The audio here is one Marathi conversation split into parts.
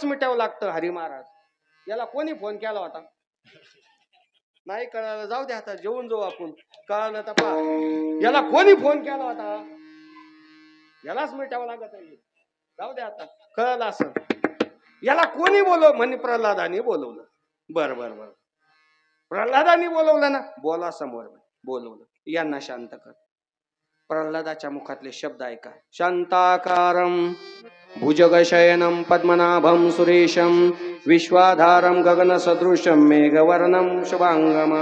मिटावं लागतं. हरी महाराज याला कोणी फोन केला होता? नाही कळालं, जाऊ दे, आता जेवून जाऊ आपण. कळालं तर पहा, याला कोणी फोन केला होता? यालाच मिटावं लागत आहे. जाऊ दे, आता कळलं असं. याला कोणी बोलव म्हणे? प्रल्हादानी बोलवलं. बर बर बर, प्रल्हादानी बोलवलं ना, बोला समोर. बोलवलं, यांना शांत कर. प्रल्हादाच्या मुखातले शब्द ऐका. शांताकारं भुजगशयनं पद्मनाभं सुरेशं विश्वाधारं गगनसदृशं मेघवर्णं शुभांगम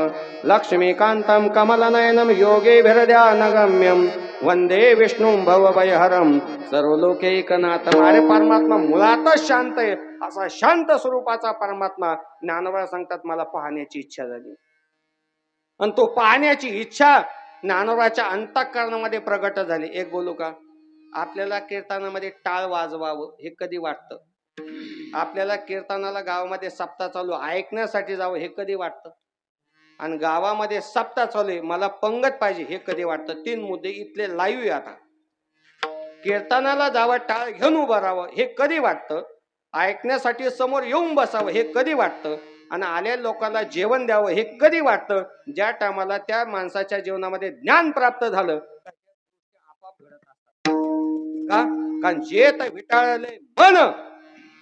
लक्ष्मीकान्तं कमलनयनं योगेभिर्ध्यानगम्यं वंदे विष्णुं भवभयहरं सर्वलोकैकनाथं. अरे परमात्मा मुळातच शांत आहे. असा शांत स्वरूपाचा परमात्मा ज्ञानोबा सांगतात मला पाहण्याची इच्छा झाली. आणि तो पाहण्याची इच्छा ज्ञानोबाच्या अंतःकरणामध्ये प्रगट झाली. एक बोलू का? आपल्याला कीर्तनामध्ये टाळ वाजवावं हे कधी वाटतं? आपल्याला कीर्तनाला गावामध्ये सप्ताह चालू ऐकण्यासाठी जावं हे कधी वाटतं? आणि गावामध्ये सप्ताह चालू आहे मला पंगत पाहिजे हे कधी वाटतं? 3 मुद्दे इथले लाईव्ह आहे. आता कीर्तनाला जावं, टाळ घेऊन उभं राहावं हे कधी वाटतं? ऐकण्यासाठी समोर येऊन बसावं हे कधी वाटतं? आणि आल्या लोकांना जेवण द्यावं हे कधी वाटतं? ज्या टायमाला त्या माणसाच्या जीवनामध्ये ज्ञान प्राप्त झालं आपाप घडत असतात. का? कारण जे तर विटाळले मन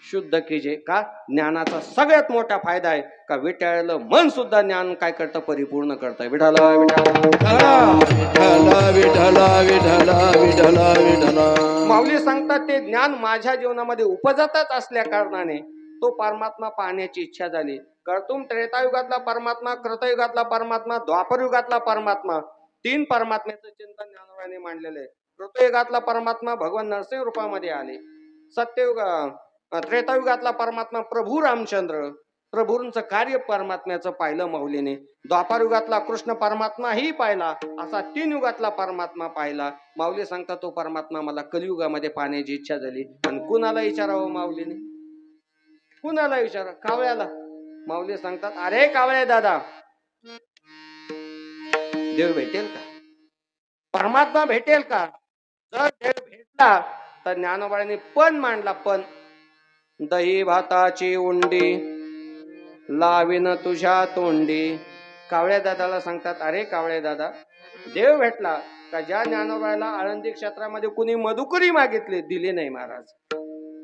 शुद्ध कीजे. का? ज्ञानाचा सगळ्यात मोठा फायदा आहे का विटाळलं मन सुद्धा ज्ञान काय करतं? परिपूर्ण करतं. विठाला माऊली सांगतात ते ज्ञान माझ्या जीवनामध्ये उपजतच असल्या कारणाने तो परमात्मा पाहण्याची इच्छा झाली. कर्तुम त्रेतायुगातला परमात्मा, कृतयुगातला परमात्मा, द्वापर युगातला परमात्मा, 3 परमात्म्याचं चिंतन ज्ञानोबाने मांडलेलं आहे. कृतयुगातला परमात्मा भगवान नरसिंह रूपामध्ये आले. त्रेतायुगातला परमात्मा प्रभू रामचंद्र, प्रभूंचं कार्य परमात्म्याचं पाहिलं माऊलीने. द्वापर युगातला कृष्ण परमात्मा ही पाहिला. असा 3 युगातला परमात्मा पाहिला. माऊली सांगतात तो परमात्मा मला कलियुगामध्ये पाहण्याची इच्छा झाली. आणि कुणाला विचारावं माऊलीने? कुणाला विचारा? कावळ्याला. माऊली सांगतात अरे कावळे दादा, देव भेटेल का? परमात्मा भेटेल का? जर देव भेटला तर ज्ञानोबाने पण मांडला. पण दही भाताची उंडी लावीन तुझ्या तोंडी. कावळ्या दादाला सांगतात अरे कावळे दादा, देव भेटला का? ज्या ज्ञानोबाला आळंदी क्षेत्रामध्ये कुणी मधुकरी मागितली, दिली नाही महाराज.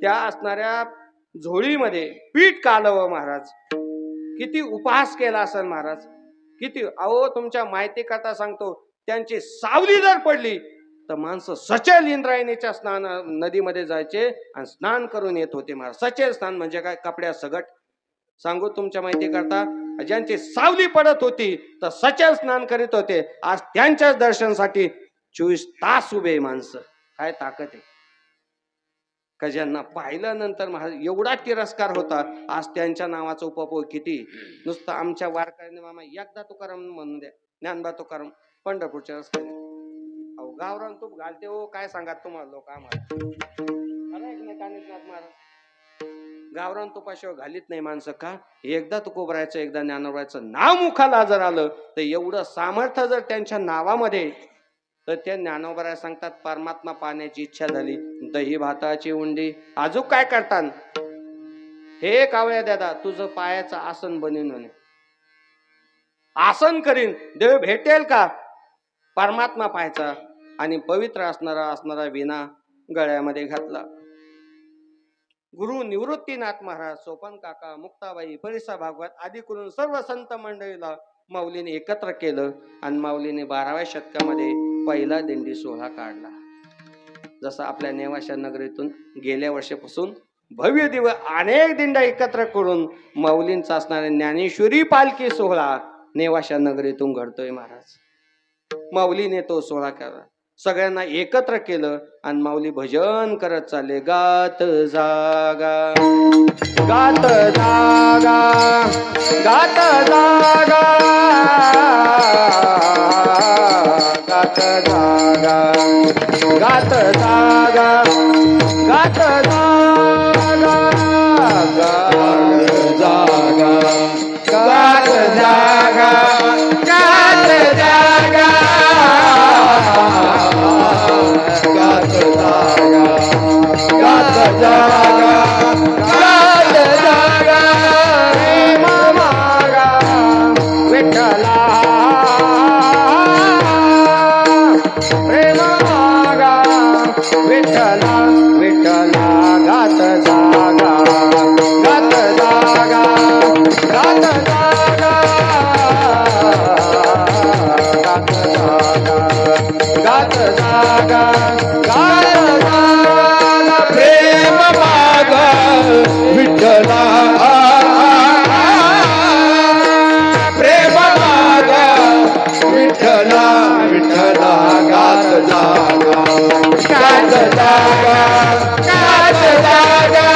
त्या असणाऱ्या झोळीमध्ये पीठ कालवं महाराज. किती उपहास केला असेल महाराज, किती. अहो तुमच्या माहिती करता सांगतो, त्यांची सावली जर पडली तर माणसं सचेल इंद्रायणीच्या स्नान नदीमध्ये जायचे आणि स्नान करून येत होते महाराज. सचेल स्नान म्हणजे काय? कपड्या सगट. सांगू तुमच्या माहिती करता, ज्यांची सावली पडत होती तर सचेल स्नान करीत होते. आज त्यांच्याच दर्शनासाठी 24 तास उभे माणसं. काय ताकद आहे का? ज्यांना पाहिलं नंतर महाराज एवढा तिरस्कार होता. आज त्यांच्या नावाचा उपभोग किती. नुसतं आमच्या वारकऱ्यांनी मामा एकदा तुकाराम म्हणून द्या, ज्ञानबा तुकाराम पंढरपूरच्या रस्त्याने. अहो गावरान तूप घालते हो, काय सांगा तुम्हाला लोक आम्हाला. गावरान तुपाशिवाय घालीत नाही माणसं. का? एकदा तू कोबरायचं, एकदा ज्ञानोबाचं नाव मुखाला जर आलं तर एवढं सामर्थ्य जर त्यांच्या नावामध्ये, तर त्या ज्ञानोबा सांगतात परमात्मा पाहण्याची इच्छा झाली. दही भाताची उंडी. अजून काय करतात? हे कावळ्या दादा, तुझं पायाचं आसन बनीन म्हणे. आसन करीन. देव भेटेल का? परमात्मा पाहायचा. आणि पवित्र असणारा विना गळ्यामध्ये घातला. गुरु निवृत्तीनाथ महाराज, सोपन काका, मुक्ताबाई, परिसा भागवत आदी करून सर्व संत मंडळीला माऊलीने एकत्र केलं. आणि माऊलीने 12व्या शतकामध्ये पहिला दिंडी सोहळा काढला. जसं आपल्या नेवाशा नगरीतून गेल्या वर्षापासून भव्य दिवस अनेक दिंड्या एकत्र करून माऊलींचा असणारा ज्ञानेश्वरी पालखी सोहळा नेवाशा नगरीतून घडतोय महाराज. माऊलीने तो सोहळा केला, सगळ्यांना एकत्र केलं. आणि माऊली भजन करत चालले. गात जागा गात जागा गात जागा गात जागा गात जागा गात जागा गात जागा गात जागा गात जागा गात जागा गात जागा विठ्ठला प्रेम मागा विठ्ठला विठ्ठला गात जागा गात जागा गात जागा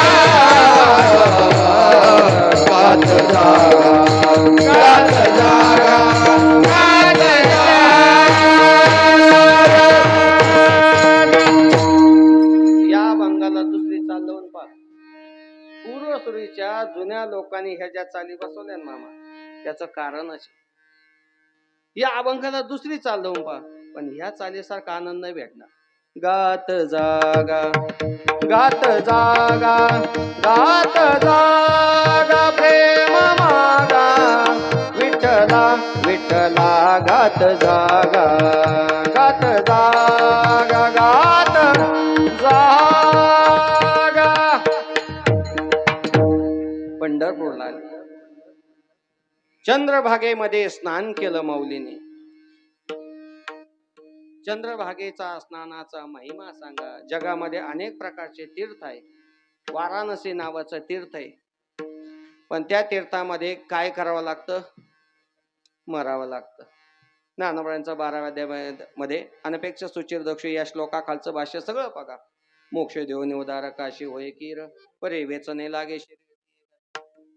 गात जागा गात जागा गात या अभंगाला दुसरी चाल लावून पहा. पूर्वसुरीच्या जुन्या लोकांनी ह्या ज्या चाली बसवल्या ना मामा, त्याचं कारणच आहे. या अभंगाला दुसरी चाल लावून पहा, पण ह्या चालीसारखा आनंद नाही भेटणार. गात जागा गात जागा गात जागा प्रेम मागा विठ्ठला विठ्ठला गात जागा गात जागा गात जागा. पंढरपूरला आले. चंद्रभागेमध्ये स्नान केलं माऊलीने. चंद्रभागेचा स्नानाचा महिमा सांगा. जगामध्ये अनेक प्रकारचे तीर्थ आहे. वाराणसी नावाचं तीर्थ आहे, पण त्या तीर्थामध्ये काय करावं लागतं? मरावं लागतं. ज्ञानोबांचा 12व्या अध्यायामध्ये अनपेक्ष सुचिर दक्ष या श्लोकाखालचं भाष्य सगळं बघा. मोक्ष देऊन उदार काशी होय कीर परे वेचने लागे शरीर.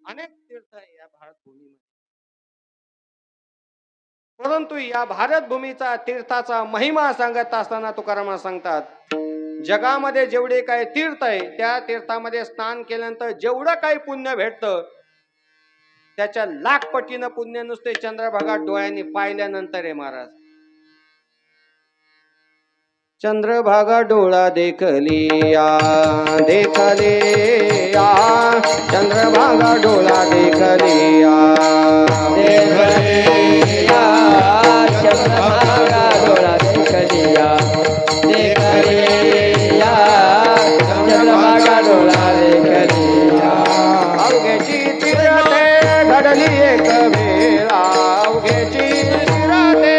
अनेक तीर्थ आहे या भारतभूमीमध्ये, परंतु या भारत भूमीचा तीर्थाचा महिमा सांगत असताना तुकाराम सांगतात, जगामध्ये जेवढे काही तीर्थ आहे त्या तीर्थामध्ये स्नान केल्यानंतर जेवढं काही पुण्य भेटतं त्याच्या लाख पटीनं पुण्य नुसते चंद्रभागा डोळ्यांनी पाहिल्यानंतर आहे महाराज. चंद्रभागा डोळा देखलिया देखलिया चंद्रभागा डोळा देखलिया देखलिया चंद्रभागा डोळा देखलिया देखलिया चंद्रभागा डोळा देखलिया. अवघ्याची तीरथे घडली एक वेळा अवघ्याची तीरथे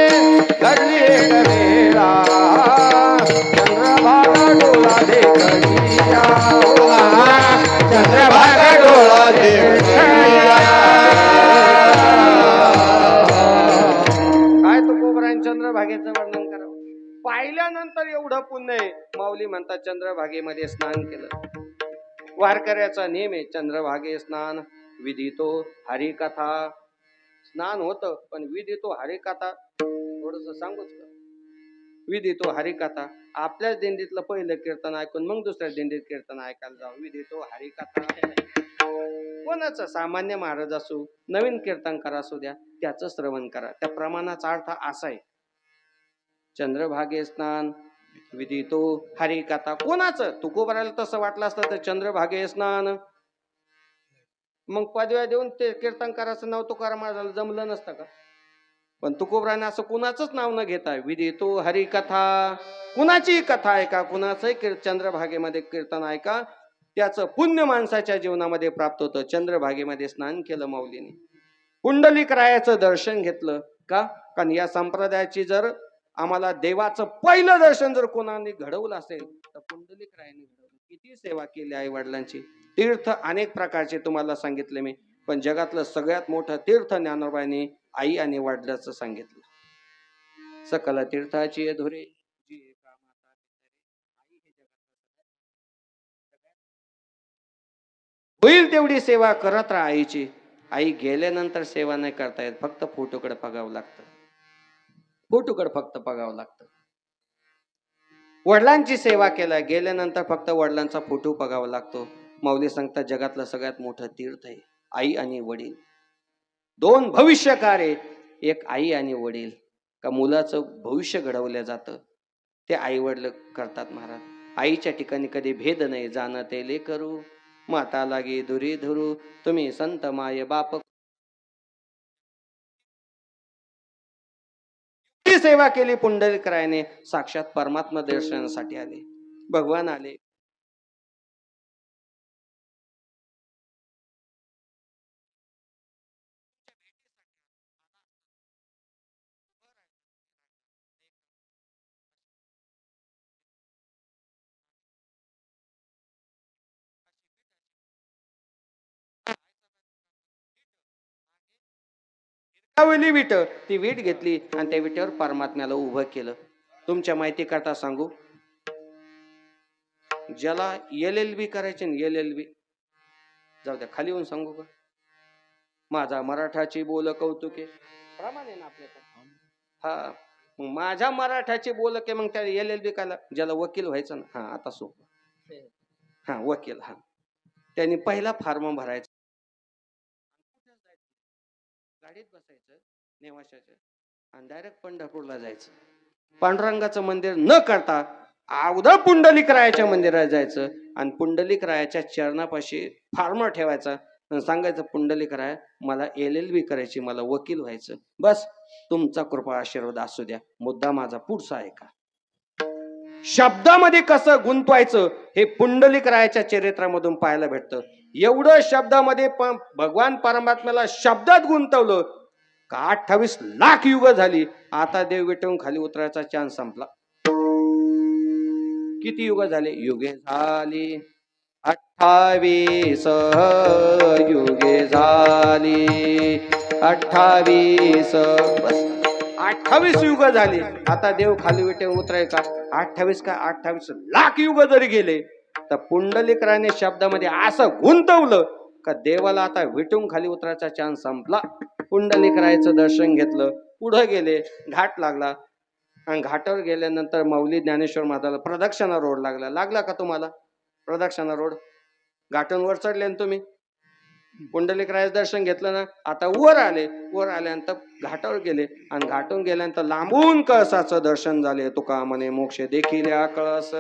घडली एक वेळा चंद्रभागा डोळा देखलिया चंद्रभागा डोळा देखलिया. काय तुकोबरान चंद्रभागेचं वर्णन करावं. पाहिल्यानंतर एवढं पुण्य आहे. माऊली म्हणतात चंद्रभागेमध्ये स्नान केलं. वारकऱ्याचा नेम आहे चंद्रभागे स्नान विधितो हरिकथा. स्नान होतं पण विधितो हरिकथा. थोडस सांगूच का? विधितो हरिकथा. आपल्याच दिंडीतलं पहिलं कीर्तन ऐकून मग दुसऱ्या दिंडीत कीर्तन ऐकायला जाऊ. विधितो हरिकथा. कोणाचं सामान्य महाराज असू नवीन कीर्तनकार असू द्या, त्याचं श्रवण करा. त्या प्रमाणाचा अर्थ असा आहे. चंद्रभागे स्नान विधितो हरिकथा. कोणाचं? तुकोबराला तसं वाटलं असतं तर चंद्रभागे स्नान मग पदव्या देऊन ते कीर्तनकाराचं नाव तुकारामाला जमलं नसतं का? पण तुकोबराने असं कुणाचंच नाव न घेता विधितो हरिकथा. कुणाची कथा ऐका, कुणाचंही चंद्रभागेमध्ये कीर्तन ऐका, त्याचं पुण्य माणसाच्या जीवनामध्ये प्राप्त होतं. चंद्रभागेमध्ये स्नान केलं माऊलीने. पुंडलिक रायाचं दर्शन घेतलं का? कारण या संप्रदायाची जर आम्हाला देवाचं पहिलं दर्शन जर कोणाने घडवलं असेल तर पुंडलिक रायाने घडवलं. किती सेवा केली आई वडिलांची. तीर्थ अनेक प्रकारचे तुम्हाला सांगितले मी, पण जगातलं सगळ्यात मोठं तीर्थ ज्ञानोबाने आई आणि वडिलांचं सांगितलं. सकल तीर्थाची अधुरे होईल तेवढी सेवा करत राहा आईची. आई गेल्यानंतर सेवा नाही करता येत, फक्त फोटोकडे बघावं लागतं. फोटोकडे फक्त बघावं लागतं. वडिलांची सेवा केल्या गेल्यानंतर फक्त वडिलांचा फोटो बघावा लागतो. माऊली सांगतात जगातलं सगळ्यात मोठं तीर्थ आहे आई आणि वडील. दोन भविष्यकार आहे, एक आई आणि वडील. का मुलाचं भविष्य घडवलं जातं ते आई वडील करतात महाराज. आईच्या ठिकाणी कधी भेद नाही. जाणते लेकरू माता लागे दुरी धरू तुम्ही संत माय बाप. सेवा केली पुंडलिकरायाने. साक्षात परमात्मा दर्शनासाठी आले, भगवान आले. लावली विट, ती वीट घेतली आणि त्या विटेवर परमात्म्याला उभं केलं. तुमच्या माहिती करता सांगू, ज्याला LLB करायचे ना, LLB, जाऊ द्या खाली येऊन सांगू का, माझा मराठाची बोल कौतुके प्रमाण आहे ना आपल्याकडे. हा, मग माझ्या मराठाची बोल के, मग त्या LLB काला, ज्याला वकील व्हायचं ना, हा आता सोपं, हा वकील, हा त्यांनी पहिला फॉर्म भरायचा, गाडीत बसायचं नेवाशाच्या आणि डायरेक्ट पंढरपूरला जायचं. पांडुरंगाचं मंदिर न करता अगोदर पुंडलिकरायाच्या मंदिरात जायचं आणि पुंडलिकरायाच्या चरणापाशी फॉर्म ठेवायचा आणि सांगायचं, पुंडलिकराय मला LLB करायची, मला वकील व्हायचं, बस तुमचा कृपा आशीर्वाद असू द्या. मुद्दा माझा पुढचा आहे का, शब्दामध्ये कसं गुंतवायचं हे पुंडलिकरायाच्या चरित्रामधून पाहायला भेटतं. एवढं शब्दामध्ये भगवान परमात्म्याला शब्दात गुंतवलं का 28 लाख युग झाली. आता देव विटवून खाली उतरायचा चान्स संपला. किती युग झाले? युगे झाली 28 युगे झाली 28, बस 28 युग झाली. आता देव खाली विटवून उतराय का? 28 का 28 लाख युग जरी गेले तर पुंडलिकराने शब्दामध्ये असं गुंतवलं का देवाला आता विटून खाली उतरायचा चान्स संपला. पुंडलिकरायचं दर्शन घेतलं, पुढे गेले, घाट लागला आणि घाटावर गेल्यानंतर माऊली ज्ञानेश्वर महाराजाला प्रदक्षिणा रोड लागला का तुम्हाला? प्रदक्षिणा रोड घाटावर वर चढले ना तुम्ही, पुंडलिकरायचं दर्शन घेतलं ना, आता वर आल्यानंतर घाटावर गेले आणि घाटून गेल्यानंतर लांबून कळसाचं दर्शन झाले. तुका म्हणे मोक्ष देखील कळस,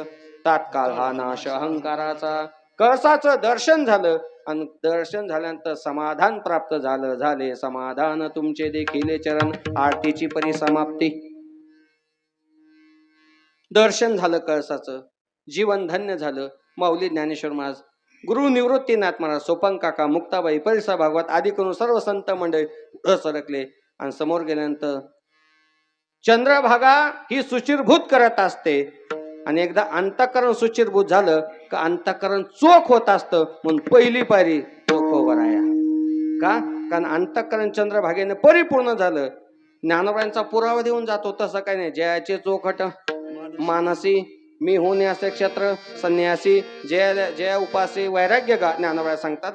तात्काळ हा नाश अहंकाराचा. कळसाचं दर्शन झालं आणि दर्शन झाल्यानंतर समाधान प्राप्त झाले समाधान तुमचे देखील चरण. आरतीची परिसमाप्ती. दर्शन झालं कळसाचं, जीवन धन्य झालं. माऊली ज्ञानेश्वर महाराज, गुरु निवृत्तीनाथ महाराज, सोपान काका, मुक्ताबाई, परिसा भागवत आदी करून सर्व संत मंडळी पुढे सरकले आणि समोर गेल्यानंतर चंद्रभागा ही सुचिरभूत करत असते आणि एकदा अंतःकरण सुचिरभूत झालं का अंतःकरण चोख होत असतं. म्हणून पहिली पायरी चोख उभं राया. का? कारण अंतःकरण चंद्रभागेने परिपूर्ण झालं. ज्ञानोबांचा पुरावा देऊन जातो तसं काही नाही. जयाचे चोखट मानसी, मी होणे असे क्षेत्र संन्यासी, जय उपासी वैराग्य गा. ज्ञानोबा सांगतात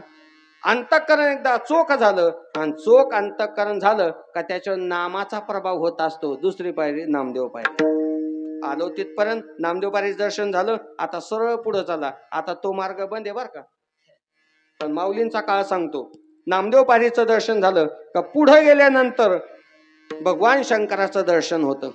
अंतःकरण एकदा चोख झालं आणि चोख अंतःकरण झालं का त्याच्यावर नामाचा प्रभाव होत असतो. दुसरी पायरी नामदेव पायरी. आलो तिथपर्यंत नामदेव पायरीचं दर्शन झालं. आता सरळ पुढे चला. आता तो मार्ग बंद आहे बर का, पण माऊलींचा काळ सांगतो. नामदेव पायरीचं दर्शन झालं का पुढे गेल्यानंतर भगवान शंकराचं दर्शन होतं.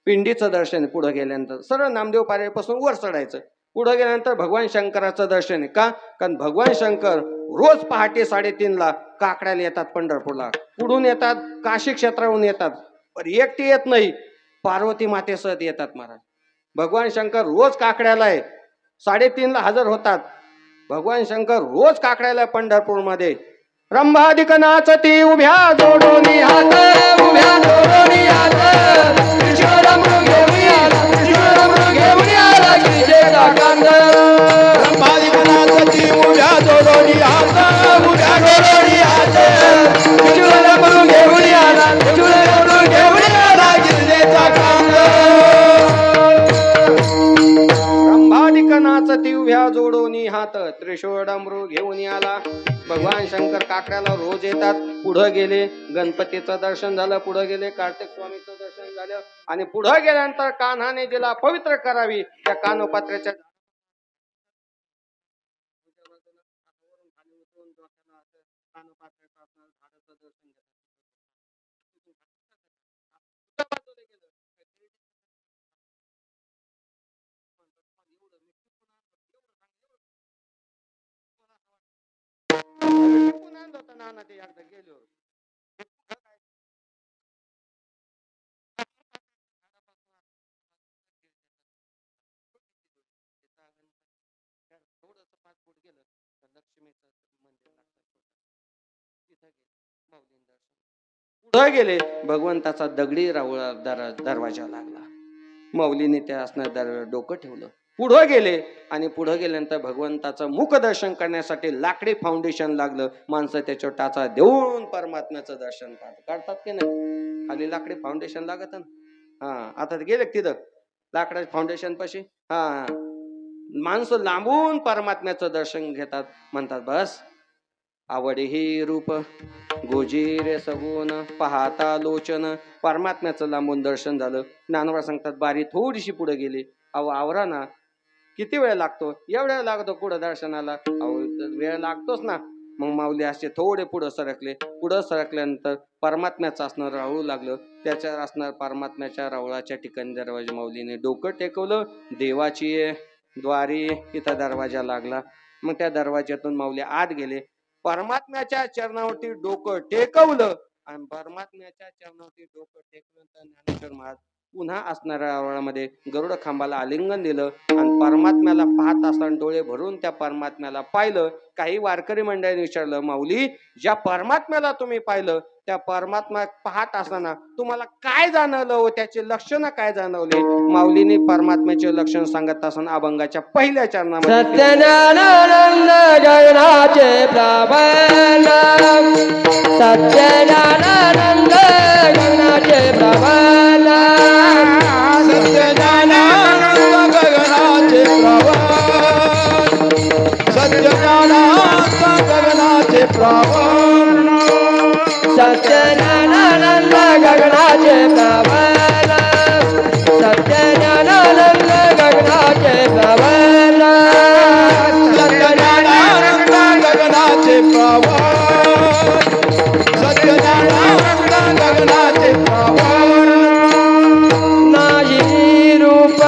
पिंडीचं दर्शन पुढे गेल्यानंतर सरळ नामदेव पायरीपासून वर चढायचं. पुढे गेल्यानंतर भगवान शंकराचं दर्शन आहे. का? कारण भगवान शंकर रोज पहाटे 3:30 काकड्याला येतात पंढरपूरला. पुढून येतात, काशी क्षेत्राहून येतात, पण एकटी येत नाही, पार्वती मातेसह येतात महाराज. भगवान शंकर रोज काकड्याला आहे, 3:30 हजर होतात. भगवान शंकर रोज काकड्याला पंढरपूरमध्ये. रंभाधिक नाचती उभ्या जोडून हात, उभ्या जोडून हात, त्रिशूळ मृगे आला, त्रिशूळ मृगे आला गिरिजेचा कांद. रंभाधिक नाचती उभ्या जोडोनी हात, उभ्या जोडोनी हात, त्रिशूळ मृगे आला, त्रिशूळ मृगे आला गिरिजेचा कांद. रंभाधिक नाचती उभ्या जोडून हात, त्रिशूळ डमरू घेऊन आला. भगवान शंकर काकड्याला रोज येतात. पुढे गेले, गणपतीचं दर्शन झालं. पुढे गेले, कार्तिक स्वामीचं दर्शन झालं आणि पुढे गेल्यानंतर कान्हाने जिला पवित्र करावी त्या कानोपात्र्याच्या पुढे गेले. भगवंताचा दगडी रावळा दरवाजा लागला. माऊलीने त्या असणार डोकं ठेवलं. पुढं गेले आणि पुढं गेल्यानंतर भगवंताचं मुख दर्शन करण्यासाठी लाकडी फाउंडेशन लागलं. माणसं त्याच्यावर टाचा देऊन परमात्म्याचं दर्शन करतात की नाही. खाली लाकडी फाउंडेशन लागत ना. आता गेले तिथं लाकडाच्या फाउंडेशन पाशी. माणसं लांबून परमात्म्याचं दर्शन घेतात. म्हणतात बस आवडे ही रूप गोजीरे सगुण पाहता लोचन. परमात्म्याचं लांबून दर्शन झालं. ज्ञानोबा सांगतात बारी थोडीशी पुढे गेली. अहो आवरा ना, किती वेळ लागतो? एवढ्या लागतो पुढं दर्शनाला? अहो वेळ लागतोच ना. मग माऊली असे थोडे पुढं सरकले. पुढं सरकल्यानंतर परमात्म्याचं असणं राहू लागलं. त्याच्या असणार परमात्म्याच्या रावळाच्या ठिकाणी दरवाजा माऊलीने डोकं टेकवलं. देवाची द्वारी इथं दरवाजा लागला. मग त्या दरवाज्यातून माऊली आत गेले. परमात्म्याच्या चरणावरती डोकं टेकवलं आणि परमात्म्याच्या चरणावरती डोकं टेकवल्यानंतर ज्ञानेश्वर महाराज पुन्हा असणाऱ्या आवळामध्ये गरुड खांबाला आलिंगन दिलं आणि परमात्म्याला पाहत असताना डोळे भरून त्या परमात्म्याला पाहिलं. काही वारकरी मंडळींनी विचारलं माऊली, ज्या परमात्म्याला तुम्ही पाहिलं त्या परमात्मा पाहत असताना तुम्हाला काय जाणवलं व त्याचे लक्षण काय जाणवले? माऊलीने परमात्म्याचे लक्षण सांगत असताना अभंगाच्या पहिल्या चरणामध्ये सत्यज्ञानानंद गगनाचे प्रबल सत्यज्ञानानंद गगनाचे प्रबल सत्यज्ञानानंद गगनाचे प्रबल सत्यज्ञानानंद गगनाचे प्रबल सत्यज्ञानानंद गगनाचे प्रबल सत्यज्ञानानंद गगनाचे प्रबल सत्यज्ञानानंद गगनाचे प्रबल सत्यज्ञानानंद गगनाचे प्रबल नाही रूप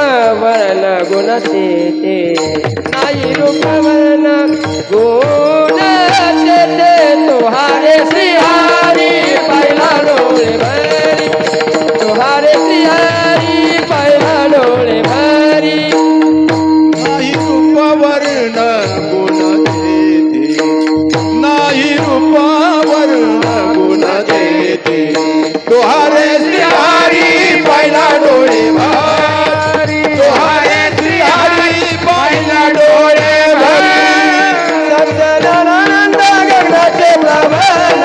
वर्ण गुण सेते नाही रूप वर्ण गुण सेते तुहारे श्री हरी पहिला डोळे भरी तुहारे श्री हरी पहिला डोळे भरी नाही रूप वर्ण गुण देते नाही रूप वर्ण गुण देते तुहारे श्री हरी पहिला डोळे भरी तुहारे श्री हरी पहिला डोळे भरी सत्यज्ञानानंद गगनाचे प्रबल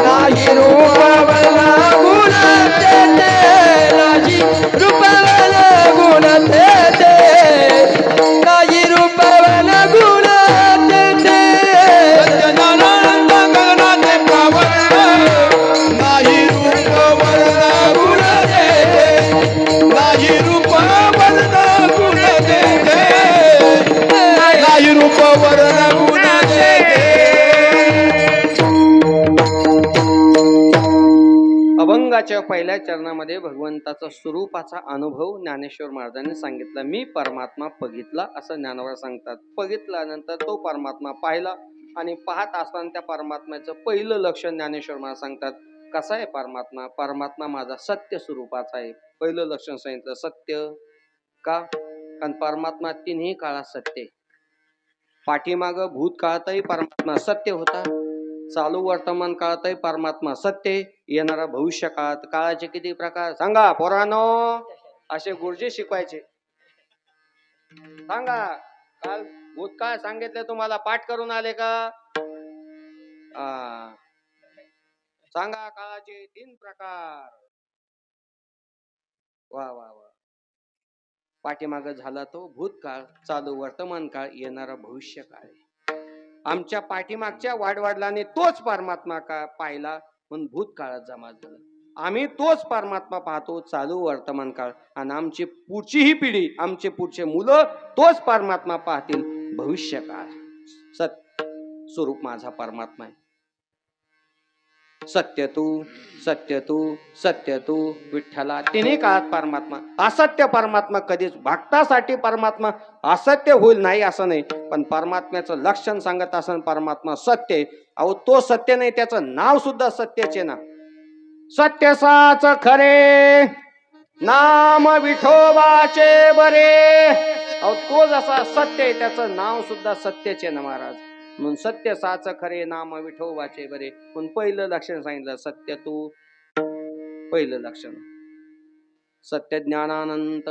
नाही रूप वर्ण गुण देते नाही रूप वर्ण गुण देते नाही रूप वर्ण गुण देते सत्यज्ञानानंद गगनाचे प्रबल नाही रूप वर्ण गुण देते नाही रूप वर्ण गुण देते नाही रूप वर्ण गुण देते. अभंगाच्या पहिल्या चरणामध्ये भगवंताचा स्वरूपाचा अनुभव ज्ञानेश्वर महाराजांनी सांगितला. मी परमात्मा बघितला असं ज्ञानोबा सांगतात. बघितल्यानंतर तो परमात्मा पाहिला आणि पाहत असताना त्या परमात्म्याचं पहिलं लक्षण ज्ञानेश्वर महाराज सांगतात. कसा आहे परमात्मा? परमात्मा माझा सत्य स्वरूपाचा आहे. पहिलं लक्षण सांगितलं सत्य. का? कारण परमात्मा तिन्ही काळात सत्य आहे. पाठीमाग भूतकाळातही परमात्मा सत्य होता. चालू वर्तमान काळातही परमात्मा सत्य, येणारा भविष्य काळात. काळाचे किती प्रकार सांगा पोरांनो? असे गुरुजी शिकवायचे. सांगा काल भूतकाळ सांगितले तुम्हाला, पाठ करून आले का? सांगा काळाचे 3 प्रकार. वा वा वा. पाठीमाग झाला तो भूतकाळ, चालू वर्तमान काळ, येणारा भविष्य काळ. आमच्या पाठीमागच्या वाडवडिलांनी तोच परमात्मा का पाहिला म्हणून भूतकाळात जमा झाला. आम्ही तोच परमात्मा पाहतो चालू वर्तमान काळ आणि आमची पुढचीही पिढी, आमचे पुढचे मुलं तोच परमात्मा पाहतील भविष्य काळ. सत्य स्वरूप माझा परमात्मा आहे. सत्य तू सत्य तू सत्य तू विठ्ठला. तिन्ही काळात परमात्मा. असत्य परमात्मा कधीच भक्तासाठी परमात्मा असत्य होईल नाही असं नाही, पण परमात्म्याचं लक्षण सांगत असं परमात्मा सत्य. अहो तो सत्य नाही, त्याचं नाव सुद्धा सत्यचे ना. सत्य साच खरे नाम विठोबाचे बरे. अहो तो जसा सत्य आहे त्याचं नाव सुद्धा सत्यचे ना महाराज. म्हणून सत्य साच खरे नाम विठोबाचे बरे. पण पहिलं लक्षण सांगितलं सत्य तू. पहिलं लक्षण सत्य ज्ञानानंत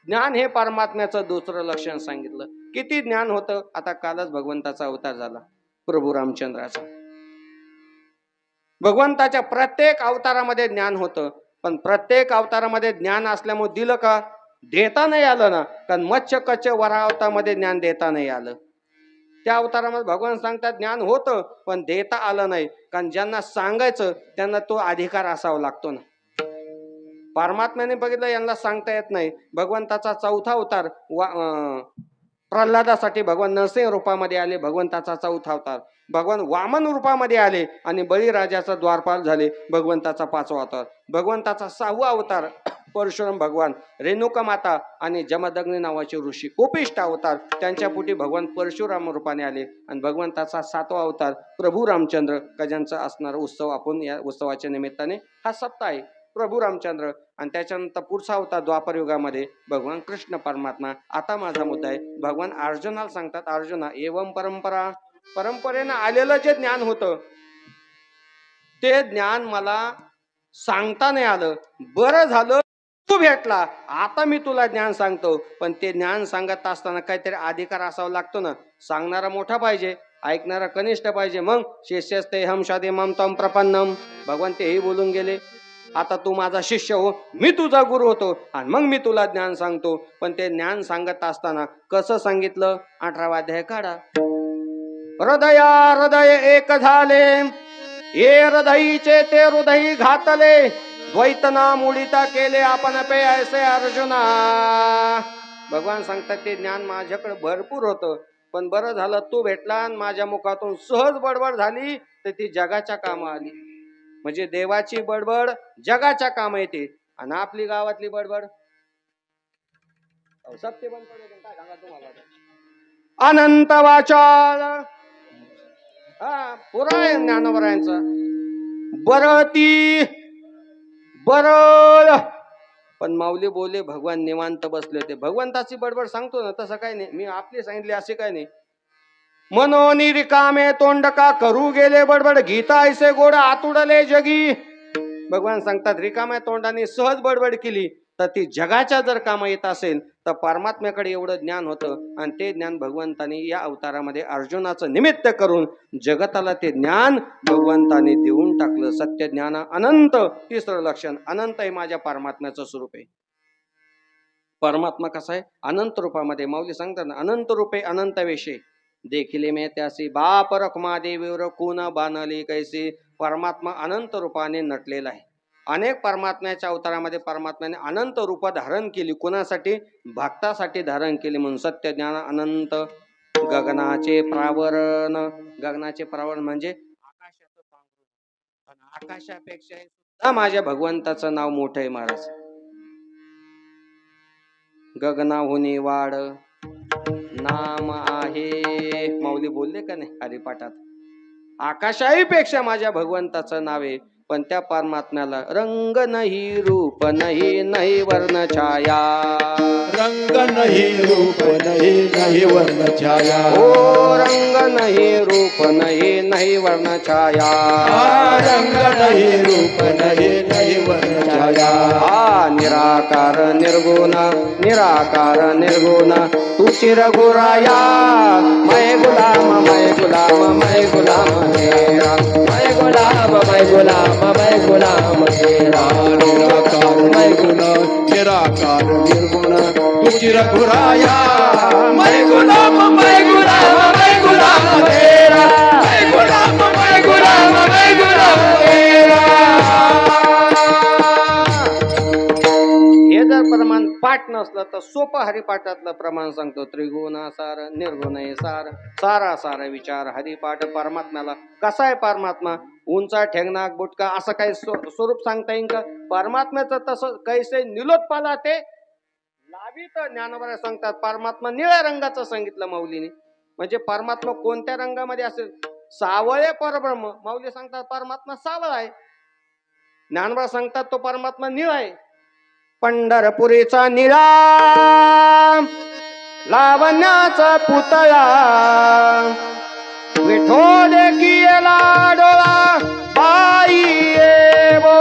ज्ञान हे परमात्म्याचं दुसरं लक्षण सांगितलं. किती ज्ञान होतं? आता कालच भगवंताचा अवतार झाला प्रभू रामचंद्राचा. भगवंताच्या प्रत्येक अवतारामध्ये ज्ञान होतं, पण प्रत्येक अवतारामध्ये ज्ञान असल्यामुळे दिलं का? देता नाही आलं ना. कारण मत्स्य कच्च वरावतामध्ये ज्ञान देता नाही आलं. त्या अवतारामध्ये भगवान सांगतात ज्ञान होतं पण देता आलं नाही, कारण ज्यांना सांगायचं त्यांना तो अधिकार असावा लागतो ना. परमात्म्याने बघितलं यांना सांगता येत नाही. भगवंताचा चौथा अवतार प्रल्हादासाठी भगवान नरसिंह रूपामध्ये आले. भगवंताचा चौथा अवतार भगवान वामन रूपामध्ये आले आणि बळीराजाचा द्वारपाल झाले. भगवंताचा पाचवा अवतार. भगवंताचा सहावा अवतार परशुराम भगवान, रेणुका माता आणि जमदग्नी नावाचे ऋषी कोपिष्ठ अवतार, त्यांच्या पोटी भगवान परशुराम रूपाने आले. आणि भगवंताचा सातवा अवतार प्रभू रामचंद्र, ज्यांचा असणारा उत्सव आपण या उत्सवाच्या निमित्ताने हा सप्ताह आहे, प्रभू रामचंद्र. आणि त्याच्यानंतर पुढचा अवतार द्वापर युगामध्ये भगवान कृष्ण परमात्मा. आता माझा मुद्दा आहे, भगवान अर्जुनाला सांगतात, अर्जुना एवं परंपरा, परंपरेनं आलेलं जे ज्ञान होतं ते ज्ञान मला सांगता नाही आलं. बरं झालं तू भेटला, आता मी तुला ज्ञान सांगतो. पण ते ज्ञान सांगत असताना काहीतरी अधिकार असावा लागतो ना. सांगणारा मोठा पाहिजे, ऐकणारा कनिष्ठ पाहिजे. मग शिष्यस्ते हम शादे मम तम प्रपन्नम, भगवान तेही बोलून गेले, आता तू माझा शिष्य हो, मी तुझा गुरु होतो आणि मग मी तुला ज्ञान सांगतो. पण ते ज्ञान सांगत असताना कसं सांगितलं? 18वा अध्याय काढा. हृदया हृदय एक झाले, हे हृदयीचे ते हृदयी घातले, द्वैतना मुळीता केले आपण पे ऐसे अर्जुना. भगवान सांगतात ते ज्ञान माझ्याकडे भरपूर होतं, पण बरं झालं तू भेटला आणि माझ्या मुखातून सहज बडबड झाली तर ती जगाच्या कामा आली. म्हणजे देवाची बडबड जगाच्या काम येते आणि आपली गावातली बडबड सत्य बंद पडे. काय सांगा तुम्हाला अनंत वाचाल पुरा आहे ज्ञानोबरायांचा. बरती बरळ, पण माऊली बोले भगवान निवांत बसले होते. भगवंताची बडबड सांगतो ना, तसं काही नाही. मी आपली सांगितली असे काही नाही. मनोनी रिकामे तोंड का करू गेले बडबड, गीता ऐसे गोड आतुडले जगी. भगवान सांगतात रिकाम्या तोंडाने सहज बडबड केली तर ती जगाच्या जर कामा येत असेल तर परमात्म्याकडे एवढं ज्ञान होतं. आणि ते ज्ञान भगवंताने या अवतारामध्ये अर्जुनाचं निमित्त करून जगताला ते ज्ञान भगवंताने देऊन टाकलं. सत्य ज्ञान अनंत. तिसरं लक्षण, अनंत हे माझ्या परमात्म्याचं स्वरूप आहे. परमात्मा कसा आहे? अनंत रूपामध्ये. माऊली सांगतात ना, अनंत रूपे अनंत वेशे देखिले मे त्यासी, बाप रखमा देवीवर कोण बाणली कैसी. परमात्मा अनंत रूपाने नटलेला आहे. अनेक परमात्म्याच्या अवतारामध्ये परमात्म्याने अनंत रूप धारण केली. कोणासाठी? भक्तासाठी धारण केली. म्हणून सत्य ज्ञान अनंत. गगनाचे प्रावरण, गगनाचे प्रावरण म्हणजे आकाशाचं पांघरून. आकाशापेक्षा माझ्या भगवंताचं नाव मोठं आहे महाराज. गगनाहुनी वाढ नाम आहे, माऊली बोलले का नाही हरिपाठात. आकाशाहीपेक्षा माझ्या भगवंताचं नाव आहे. पण त्या परमात्म्याला रंग नाही, रूप नाही, नाही वर्ण छाया. रंग नाही, रूप नाही, नाही वर्ण छाया. ओ रंग नाही, रूप नाही, नाही वर्ण छाया. रंग नाही, रूप नाही, नाही वर्ण छाया. निराकार निर्गुण, निराकार निर्गुण तू चिरगुराया. मैं गुलाम, मैं गुलाम, मैं गुलाम तेरा, मैं गुलाम, मैं गुलाम, मैं गुलाम तेरा. निराकार निर्गुण, निराकार निर्गुण तू चिरगुराया. मैं गुलाम, मैं गुलाम, मैं गुलाम तेरा, मैं गुलाम, मैं गुलाम, मैं गुलाम तेरा. हे जर प्रमाण पाठ नसलं तर सोपं हरिपाठातलं प्रमाण सांगतो. त्रिगुणासार निर्गुण सार, सारा सारा विचार हरिपाठ. परमात्म्याला कसा आहे परमात्मा? उंचा ठेंगणा बुटका असं काही स्वरूप सांगता येईल का? परमात्म्याचं तसं कैसे निलोत्पाला ते लावित. ज्ञानोबा सांगतात परमात्मा निळ्या रंगाचं सांगितलं माऊलीने. म्हणजे परमात्मा कोणत्या रंगामध्ये असेल? सावळे परब्रह्म. माऊली सांगतात परमात्मा सावळा आहे. ज्ञानोबा सांगतात तो परमात्मा निळा आहे. पंढरपुरीचा निळा लावण्याचा पुतळा, विठो देखिएला डोळा बाई येवो,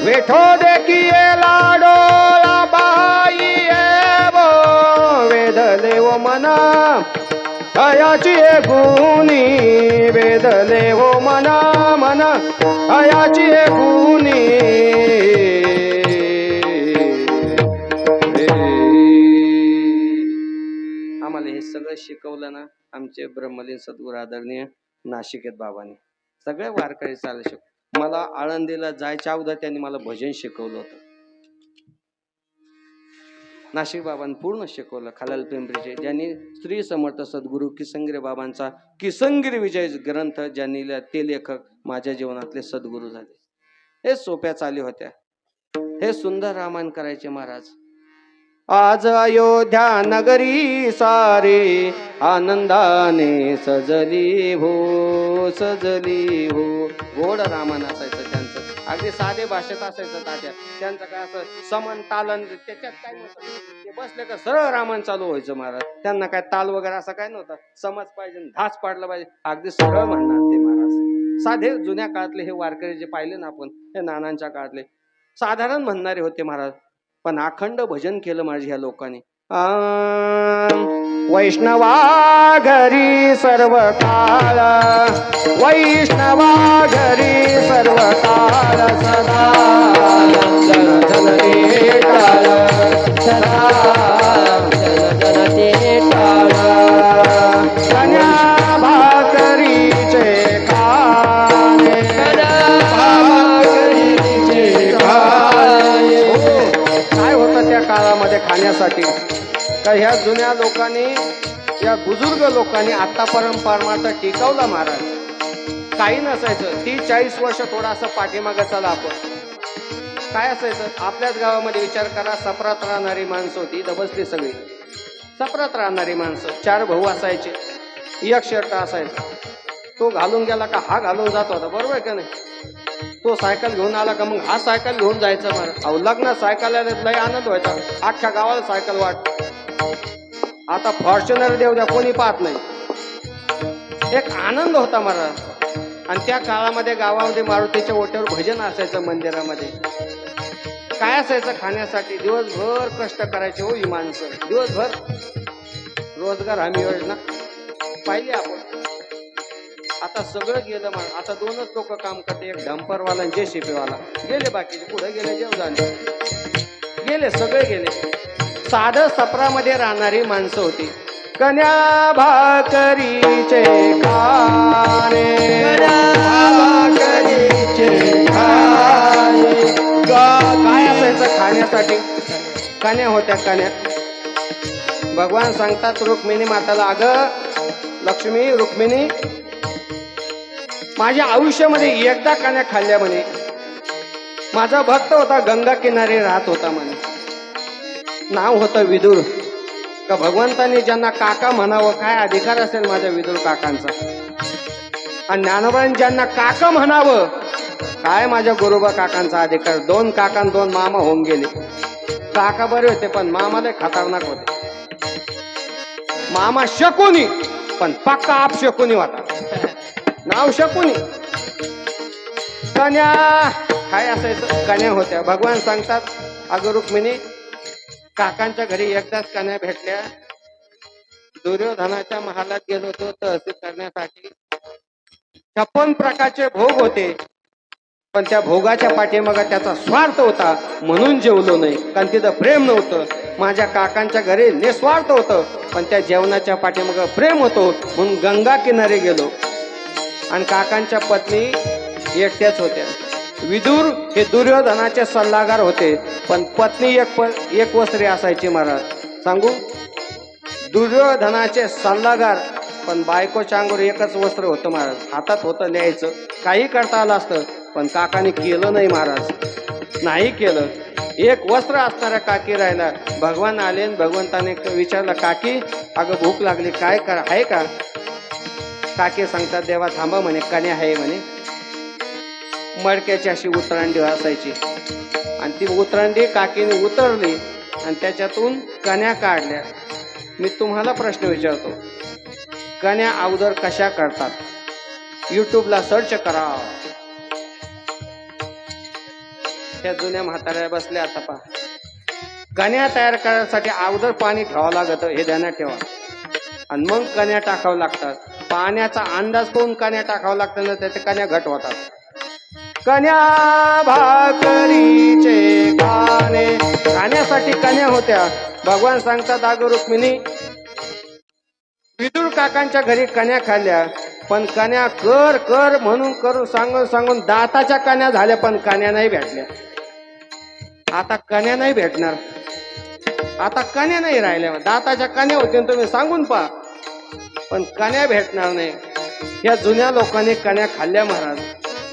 विठो देखिएला डोळा बाई येवो. हयाची गुणी वेदले हो मना मन हयाची गुणी आम्हाला हे सगळं शिकवलं ना आमचे ब्रह्मलीन सद्गुरू आदरणीय नाशिकेत बाबांनी. सगळे वारकरी चालू शिक मला आळंदीला जायच्या अगोदर त्यांनी मला भजन शिकवलं होतं. नाशिक बाबांनी पूर्ण शिकवलं. खालाल पिंपरीचे ज्यांनी श्री समर्थ सद्गुरू किसंगिरी बाबांचा किसंगिरी विजय ग्रंथ ज्यांनी ते लेखक माझ्या जीवनातले सद्गुरू झाले. हे सोप्या चाली होत्या. हे सुंदर रामायण करायचे महाराज. आज अयोध्या नगरी सारी आनंदाने सजली हो सजली हो. गोड रामायण असायचं त्यांचं. अगदी साधे भाषेत असायचं तात्या. त्यांचं काय असं समन तालन त्याच्यात काय नव्हतं. ते बसले का सरळ रामायण चालू व्हायचं महाराज. त्यांना काय ताल वगैरे असं काय नव्हतं. समज पाहिजे धाच पाडलं पाहिजे अगदी सरळ म्हणणार ते महाराज. साधे जुन्या काळातले हे वारकरी जे पाहिले ना आपण हे नानांच्या काळातले साधारण म्हणणारे होते महाराज. पण अखंड भजन केलं माझ्या ह्या लोकांनी. वैष्णवा घरी सर्व काळ वैष्णवा घरी सर्व काळ सदा जन जन ते टाळ सदा जन जन ते टाळ कन्या भाकरीचे खाणे भाकरीचे खाणे. काय होतं त्या काळामध्ये खाण्यासाठी का ह्या जुन्या लोकांनी या बुजुर्ग लोकांनी आतापर्यंत परमार्थ टिकवला महाराज. काही नसायचं. 30-40 वर्ष थोडासा पाठीमागे चला आपण. काय असायचं आपल्याच गावामध्ये विचार करा. सपरात राहणारी माणसं होती. दबसली सगळी सपरात राहणारी माणसं. 4 भाऊ असायचे. एक शर्ट असायचा. तो घालून गेला का हा घालून जात होता. बरोबर का नाही. तो सायकल घेऊन आला का मग हा सायकल घेऊन जायचा महाराज. अहो लग्न सायकल लय आनंद व्हायचा. अख्ख्या गावाला सायकल वाट. आता फॉर्च्युनर देऊ द्या कोणी पाहत नाही. एक आनंद होता महाराज. आणि त्या काळामध्ये गावामध्ये मारुतीच्या ओट्यावर भजन असायचं. मंदिरामध्ये काय असायचं खाण्यासाठी. दिवसभर कष्ट करायचे हो ही माणसं. दिवसभर रोजगार हमी योजना पाहिली आपण. आता सगळं गेलं मग. आता 2च लोक काम करते. एक डंपरवाला आणि JCB वाला. गेले बाकीचे पुढे गेले जेव झाले गेले सगळे गेले. साधं सपरामध्ये राहणारी माणसं होती. कन्या भाकरीचे खाणे भाकरीचे खाणे. काय असायचं खाण्यासाठी. कन्या होत्या कन्या. भगवान सांगतात रुक्मिणी माताला अगं लक्ष्मी रुक्मिणी माझ्या आयुष्यामध्ये एकदा कन्या खाल्ल्या म्हणे. माझा भक्त होता गंगा किनारी राहत होता म्हणे. नाव होतं विदुर. का भगवंताने ज्यांना काका म्हणावं काय अधिकार असेल माझ्या विदुर काकांचा. आणि ज्ञानोबांनी ज्यांना काका म्हणावं काय माझ्या गुरुबा काकांचा अधिकार. 2 काका 2 मामा होऊन गेले. काका बरे होते पण मामाला खतरनाक होते. मामा शकुनी पण पक्का आप शकुनी होता. नाव शकुनी. कन्या काय असायचं. कन्या होत्या. भगवान सांगतात अगं रुक्मिणी काकांच्या घरी एकदाच कन्या भेटल्या. दुर्योधनाच्या महालात गेलो होतो तहसील करण्यासाठी. 56 प्रकारचे भोग होते. पण त्या भोगाच्या पाठीमागे त्याचा स्वार्थ होता म्हणून जेवलो नाही. कारण तिथं प्रेम नव्हतं. माझ्या काकांच्या घरी निस्वार्थ होतं पण त्या जेवणाच्या पाठीमागे प्रेम होतो म्हणून गंगा किनारी गेलो. आणि काकांच्या पत्नी एकट्याच होत्या. विदुर हे दुर्योधनाचे सल्लागार होते पण पत्नी एक वस्त्री असायची महाराज. सांगू दुर्योधनाचे सल्लागार पण बायकोच्या अंगावर एकच वस्त्र होतं महाराज. हातात होतं लिहायचं. काही करता आलं असतं पण काकाने केलं नाही महाराज. नाही केलं. एक वस्त्र असणाऱ्या काकी राहिला. भगवान आले आणि भगवंताने विचारलं काकी अगं भूक लागली काय कर आहे का. काकी सांगतात देवा थांबा म्हणे कन्या आहे म्हणे. मडक्याची अशी उतरांडी असायची आणि ती उतरांडी काकीने उतरली आणि त्याच्यातून कन्या काढल्या. मी तुम्हाला प्रश्न विचारतो कन्या अगोदर कशा करतात. युट्यूबला सर्च करा. त्या जुन्या म्हाताऱ्या बसल्या. आता पहा कन्या तयार करण्यासाठी अगोदर पाणी ठेवावं लागतं हे ध्यानात ठेवा. आणि मग कण्या टाकावं लागतात. पाण्याचा अंदाज पाहून कण्या टाकावं लागतात ना, त्याच्या कण्या घट होतात. कन्या भाकरीचे काने, खाण्यासाठी कन्या होत्या. भगवान सांगतात अगं रुक्मिणी, विदुर काकांच्या घरी कन्या खाल्ल्या, पण कन्या कर कर म्हणून करून सांगून सांगून दाताच्या कन्या झाल्या, पण कन्या नाही भेटल्या. आता कन्या नाही भेटणार, आता कन्या नाही राहिल्या. दाताच्या कन्या होत्या तुम्ही सांगून पहा, पण कन्या भेटणार नाही. या जुन्या लोकांनी कन्या खाल्ल्या महाराज.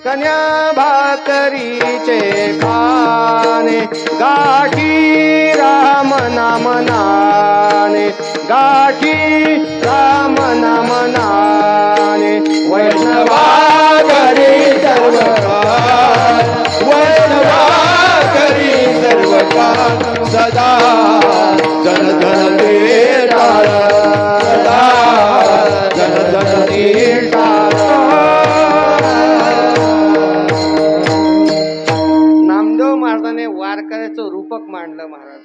कन्या भाकरीचे खाणे, गाठी राम नाम नाने, गाठी राम नाम नाने. वैष्णवा करी सर्व काळ, वैष्णवा करी सर्व काळ, सदा जन जन ते टाळ, सदा जन जन ते टाळ. नामदेव महाराजांनी वारकऱ्याचं रूपक मांडलं महाराज.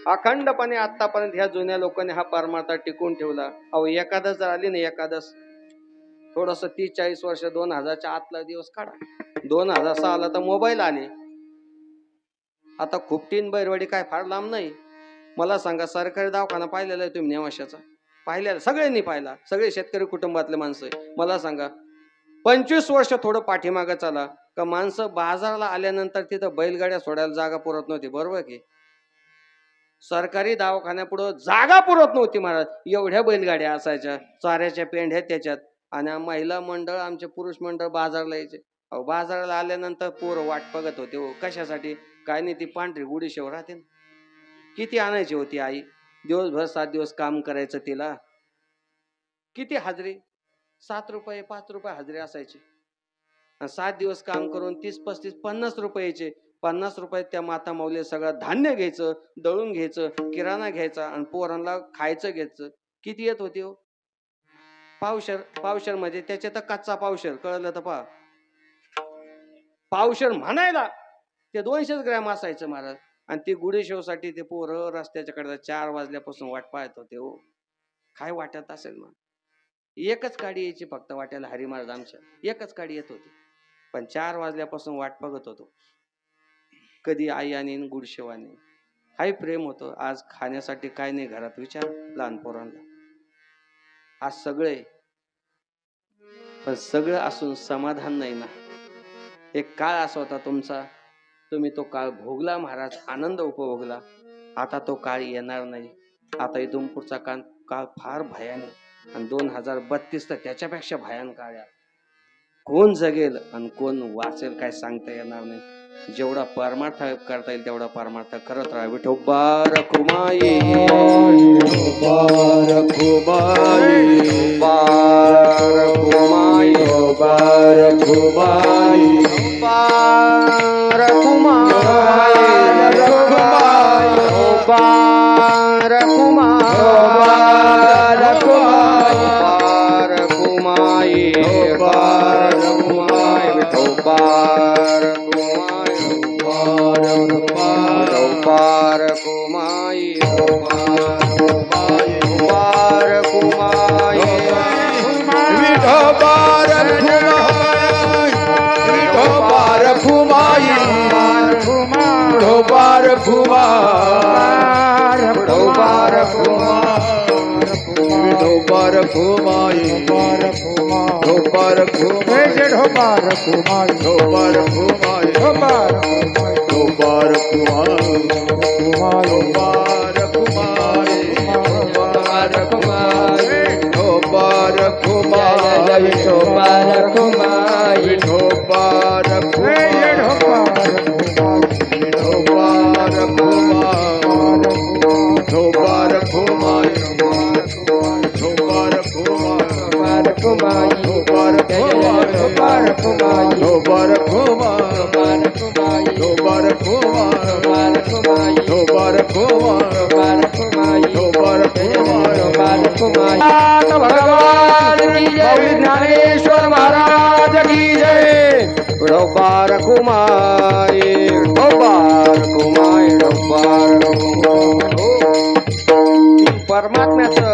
अखंडपणे आतापर्यंत ह्या जुन्या लोकांनी हा परमार्थ टिकून ठेवला. अहो एकादश जर आली ना, एकादश थोडस 30-40 वर्ष 2000च्या आतला दिवस काढा. 2006 आला तर मोबाईल आले. आता खूपटीन बैरवाडी काय फार लांब नाही. मला सांगा, सरकारी दवाखाना पाहिलेला आहे तुम्ही नेवाशाचा? पाहिलेला, सगळ्यांनी पाहिला, सगळे शेतकरी कुटुंबातले माणसं. मला सांगा 25 वर्ष थोडं पाठीमागं चला का माणसं बाजाराला आल्यानंतर तिथं बैलगाड्या सोडायला जागा पुरत नव्हती. बरोबर की? सरकारी दवाखान्यापुढं जागा पुरत नव्हती महाराज. एवढ्या बैलगाड्या असायच्या, चाऱ्याच्या पेंढ्या त्याच्यात. आणि महिला मंडळ, आमचे पुरुष मंडळ बाजारला यायचे. अहो बाजाराला आल्यानंतर पोरं वाट बघत होते. हो कशासाठी? काय नाही, ती पांढरी गुढी शेव राहते ना, किती आणायची होती आई. दिवसभर 7 दिवस काम करायचं तिला. किती हाजरी? 7 रुपये 5 रुपये हाजरी असायची. 7 दिवस काम करून 30, 35, 50 रुपये यायचे. 50 रुपयात त्या माता माऊली सगळं धान्य घ्यायचं, दळून घ्यायचं, किराणा घ्यायचा आणि पोरांना खायचं घ्यायचं. किती येत होते हो? पावशर. पावशर मध्ये त्याच्यात कच्चा पावशर, कळलं तर पहा. पावशर म्हणायला ते 200 ग्रॅम असायचं महाराज. आणि ती गुढीशेवसाठी ते पोरं रस्त्याच्या कडे 4 वाजल्यापासून वाट पाहत होते. हो काय वाटत असेल मग. एकच गाडी यायची फक्त वाट्याला, हरी महाराज आमच्या एकच गाडी येत होती. पण 4 वाजल्यापासून वाट बघत होतो, कधी आई आणि गुडशेवाने. हाय प्रेम होतं. आज खाण्यासाठी काय नाही घरात, विचार लहान पोरांना. आज सगळे, पण सगळं असून समाधान नाही ना. एक काळ असा होता तुमचा, तुम्ही तो काळ भोगला महाराज, आनंद उपभोगला. आता तो काळ येणार नाही. आता इथून पुढचा काळ फार भयानक, आणि 2032 तर त्याच्यापेक्षा भयानक काळ. कोण जगेल आणि कोण वाचेल काय सांगता येणार नाही. जेवढा परमार्थ करता येईल तेवढा परमार्थ करत राहा. विठोबा रखुमाई, विठोबा रखुमाई, विठोबा रखुमाई, विठोबा रखुमाई, विठोबा रखुमाई, विठोबा रखुमाई, भगवान की जय, ज्ञानेश्वर महाराज की जय. विठोबा रखुमाई, विठोबा रखुमाई, विठोबा रखुमाई. परमात्म्याचं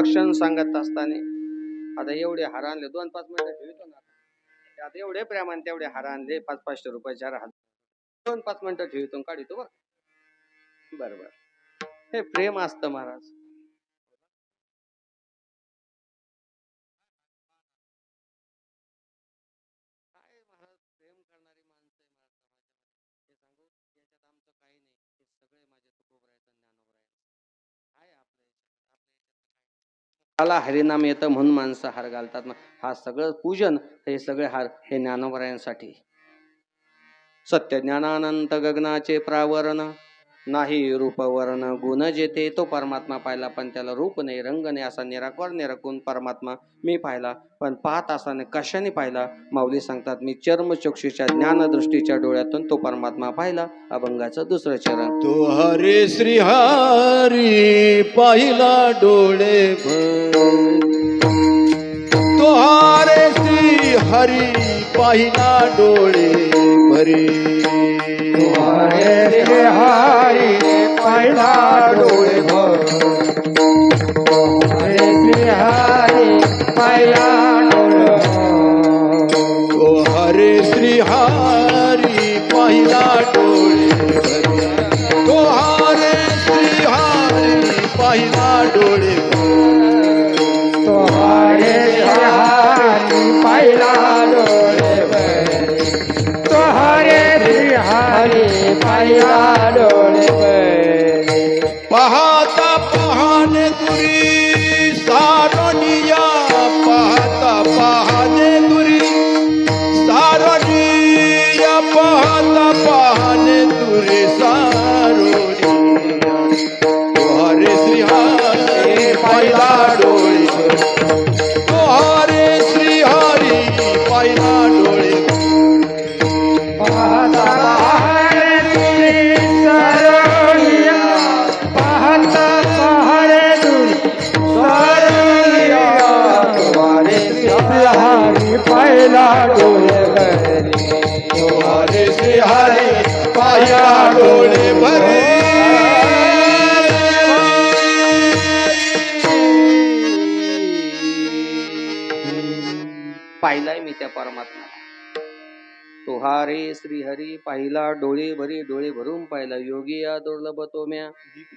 लक्षण सांगत असताना आता एवढे हार आणले 2-5 मिनिटं ठेवतो ना आता एवढे प्रेमाने तेवढे हार आणले 500-500 रुपयाचे हार 2-5 मिनिटं ठेवतो काढतो बरोबर हे प्रेम असतं महाराज. काय महाराज प्रेम करणारी माणसं आहे महाराज समाजामध्ये. हे सांगू याच्यात आमचं काही नाही हे सगळे माझे तुकोबरायचं ज्ञानोबरायचं काय आपल्या याला हरिनाम येतं म्हणून माणसं हार घालतात ना. हा सगळं पूजन हे सगळे हार हे ज्ञानोबरायांसाठी. सत्य ज्ञानानंत गगनाचे प्रावरण नाही रूप वर्ण गुण जेथे तो परमात्मा पाहिला पण त्याला रूप नाही रंग नाही असा निराकार निरकून परमात्मा मी पाहिला पण पाहत असताना कशाने पाहिला. माऊली सांगतात मी चर्मचक्षुच्या ज्ञानदृष्टीच्या डोळ्यातून तो परमात्मा पाहिला. अभंगाचं दुसरं चरण. तो हरे श्री हरी पाहिला डोळे भर तो हरे श्री हरी पाहिला डोळे भरी हरे श्री हरी पाहिला डोळे भर हरे श्री हरी पाहिला डोळे तो हरे श्री हरी पाहिला डोळे भरी तो हरे श्री हरी पाहिला डोळे तो हरे श्री हरी पाहिला डोळे भर तो हरे श्री हरी पाहिला डोळे भर पाहता पाहणे दुरी सारोनिया पाहता पाहणे दुरी सारोनिया पाहता पाहणे दुरी सारोनिया तो हरे श्री हरी पाहिला डोळे तो हरे श्री हरी पाहिला डोळे पाहता पाहणे दुरी सारोनिया पाहता पाहणे दुरी सारोनिया तुम्हारे श्री हरी पाहिला डोळे भर तो हरे श्री हरी पाहिला डोळे भरे पाहिलाय मी त्या परमात्म्याला. तो हारे श्रीहरी पाहिला डोळे भरी डोळे भरून पाहिला. योगी या दुर्लभ तो म्या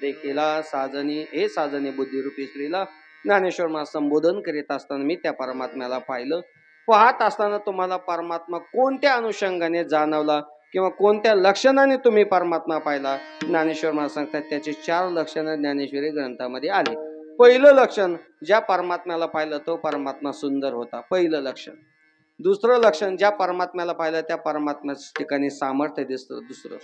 देखिला साजनी हे साजनी बुद्धिरूपी स्त्रीला ज्ञानेश्वर मला संबोधन करीत असताना मी त्या परमात्म्याला पाहिलं. पाहत असताना तुम्हाला परमात्मा कोणत्या अनुषंगाने जाणवला किंवा कोणत्या लक्षणाने तुम्ही परमात्मा पाहिला. ज्ञानेश्वर मला सांगतात त्याची 4 लक्षणं ज्ञानेश्वरी ग्रंथामध्ये आली. पहिलं लक्षण ज्या परमात्म्याला पाहिलं तो परमात्मा सुंदर होता पहिलं लक्षण. दुसरं लक्षण ज्या परमात्म्याला पाहिलं त्या परमात्म्याच्या ठिकाणी सामर्थ्य दिसलं. दुसरं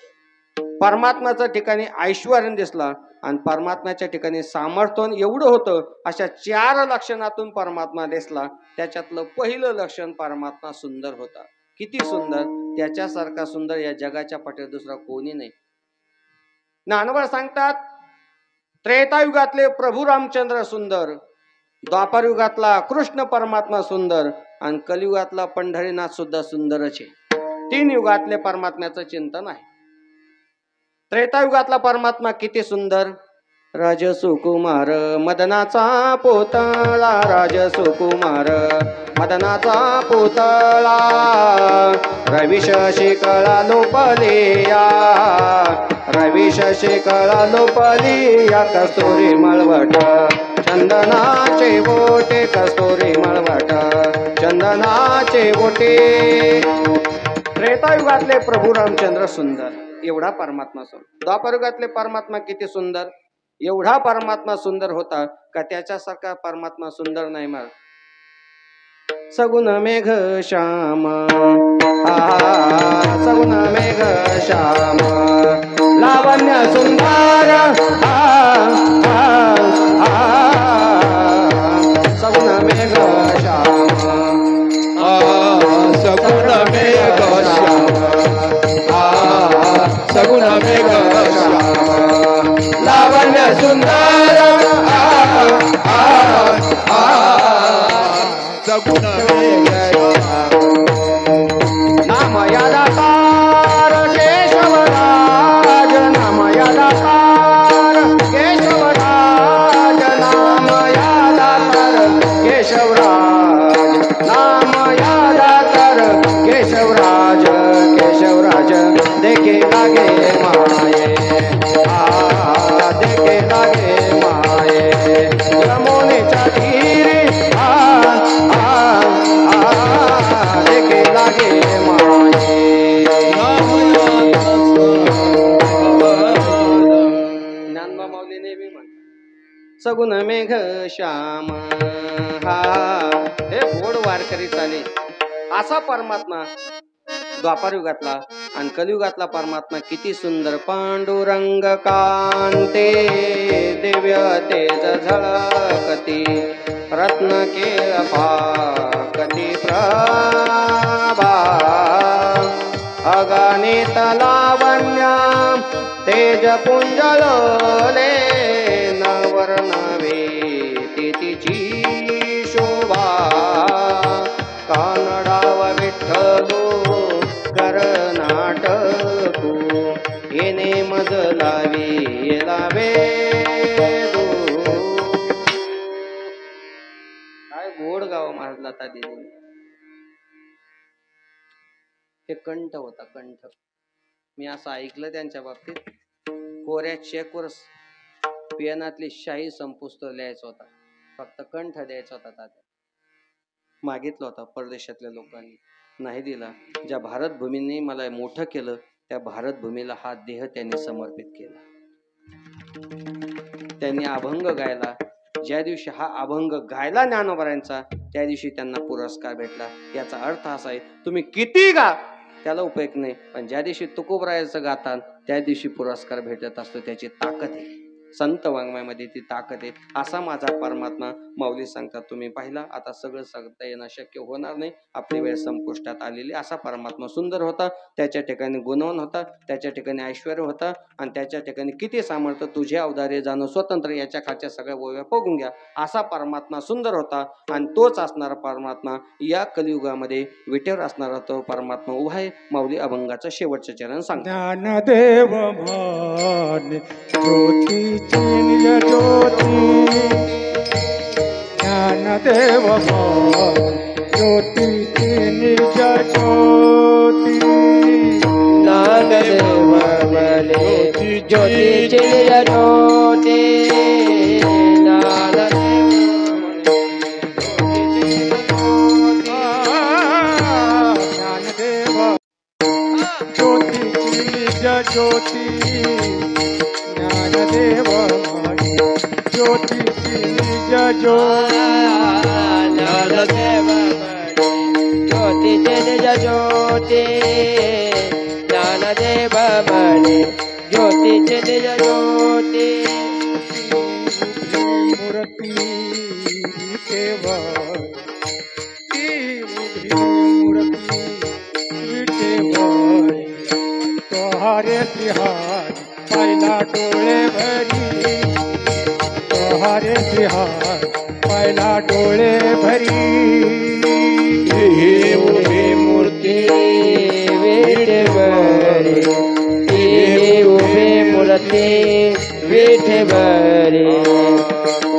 परमात्म्याच्या ठिकाणी ऐश्वर्य दिसला आणि परमात्म्याच्या ठिकाणी सामर्थ्य एवढं होतं. अशा 4 लक्षणातून परमात्मा दिसला. त्याच्यातलं पहिलं लक्षण परमात्मा सुंदर होता. किती सुंदर त्याच्यासारखा सुंदर या जगाच्या पाठीवर दुसरा कोणी नाही. ज्ञानोबा सांगतात त्रेतायुगातले प्रभू रामचंद्र सुंदर द्वापार युगातला कृष्ण परमात्मा सुंदर आणि कलियुगातला पंढरीनाथ सुद्धा सुंदरच आहे. 3 युगातले परमात्म्याचं चिंतन आहे. त्रेतायुगातला परमात्मा किती सुंदर राजसुकुमार मदनाचा पुतळा राजसुकुमार मदनाचा पुतळा रविशशी कळा लोपलिया रविशशी कळा लोपलिया कस्तुरी मळवट चंदनाचे बोटे कस्तुरी मळवट चंदनाचे बोटे. त्रेतायुगातले प्रभू रामचंद्र सुंदर एवढा परमात्मा सुंदर. द्वापारयुगातले परमात्मा किती सुंदर एवढा परमात्मा सुंदर होता का त्याच्यासारखा परमात्मा सुंदर नाही. मग सगुण मेघ श्याम सगुण मेघ श्याम लावण्य सुंदर सगुण मेघ श्याम सगुण मेघ श्याम सगुण मेघ श्याम लावण्य सुंदर सगुण मेघ श्याम नाम यादातार केशवराज नाम यादातार केशवराज नाम यादातार श्याम हा हे गोड वारकरी चाले असा परमात्मा द्वापार युगातला आणि कलियुगातला परमात्मा किती सुंदर. पांडुरंग कांते दिव्य तेज झळकती रत्न केळ पाकती प्रभा अगणित लावण्या तेज पुंजलोले नवरनवे तिची शोभा कानडाव विठ्ठलो कर्नाटकू येणे मजलावी लावे काय गोड गाव मारला ता दिली. हे कंठ होता कंठ. मी असं ऐकलं त्यांच्या बाबतीत कोऱ्या चेकवर पेनातली शाही संपुस्त लिहायचा होता, फक्त कंठ द्यायचा होता. तात्या मागितला होता परदेशातल्या लोकांनी, नाही दिला. ज्या भारतभूमीने मला मोठं केलं त्या भारतभूमीला हा देह त्यांनी समर्पित केला. त्यांनी अभंग गायला. ज्या दिवशी हा अभंग गायला ज्ञानोबारांचा त्या दिवशी त्यांना पुरस्कार भेटला. याचा अर्थ असा आहे, तुम्ही किती गा त्याला उपयोग नाही, पण ज्या दिवशी तुकोबरायाचं गातात त्या दिवशी पुरस्कार भेटत असतो. त्याची ताकद आहे, संत वाङ्मयामध्ये ती ताकद आहे. असा माझा परमात्मा माऊली सांगतात. तुम्ही पाहिला. आता सगळं सांगता येणं शक्य होणार नाही, आपली वेळ संपुष्टात आलेली. असा परमात्मा सुंदर होता, त्याच्या ठिकाणी गुणवान होता, त्याच्या ठिकाणी ऐश्वर्य होता आणि त्याच्या ठिकाणी किती सामर्थ्य. तुझे अवधारे जाणं स्वतंत्र याच्या खालच्या सगळ्या ओव्या बघून घ्या. असा परमात्मा सुंदर होता आणि तोच असणारा परमात्मा या कलियुगामध्ये विटेवर असणारा तो परमात्मा उभा आहे. माऊली अभंगाचं शेवटचं चरण सांगतात. ज्ञानदेव मान ज्योती निज ज्योती ज्ञानदेव मान ज्योती निज ज्योती ज्ञानदेव मने ज्योती निज ज्योती ज्ञानदेव ज्योती निज ज्योती ज्ञानदेव ज्योती निज ज्योती ज्ञानदेव ज्योती निज ज्योती ज्ञानदेव मने ज्योती निज ज्योती मूर्ती विठेवर मूर्ती विठेवर तोहारे तिहार पहिला डोळे भरी तोहारे तिहार पहिला डोळे भरी हे उभी मूर्ती विठेवरी हे उभी मूर्ती विठेवरी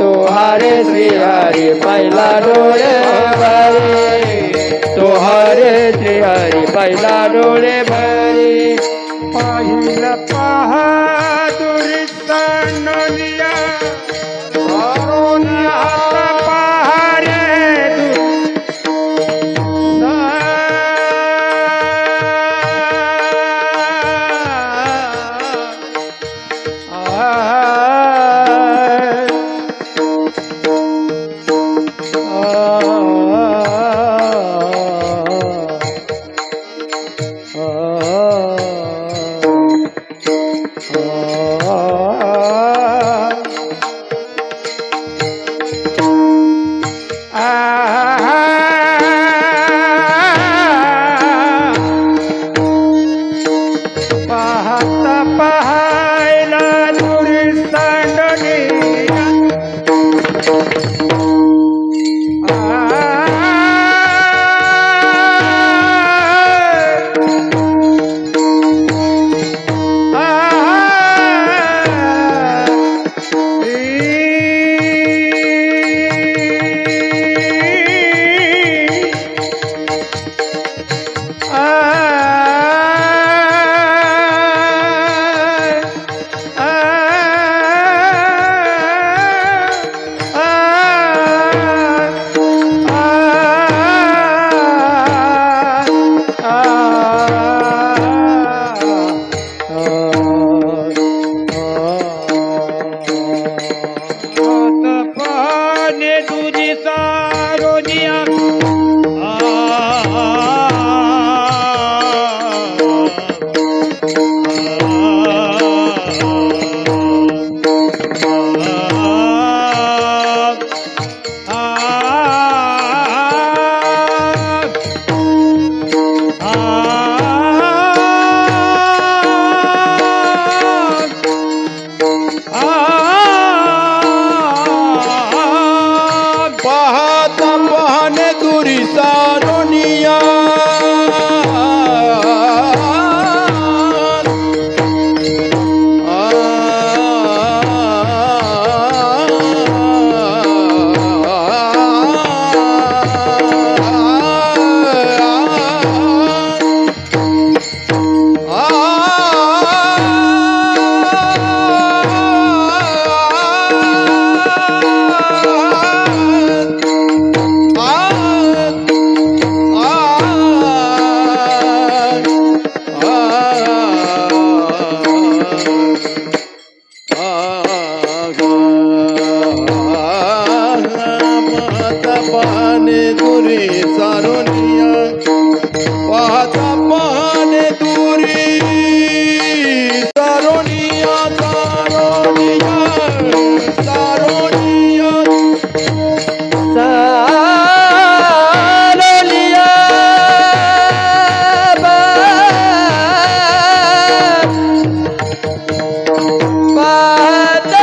तोहारे श्री हरी पहिला डोळे भरी तोहारे श्री हरी पहिला डोळे भरी पाहिलं बहादुरी सणोनिया हात पहारे पाहणे दुरी सारोनिया पाहता पाहणे दुरी सारोनिया सारोनिया सारोनिया सारोनिया पाहता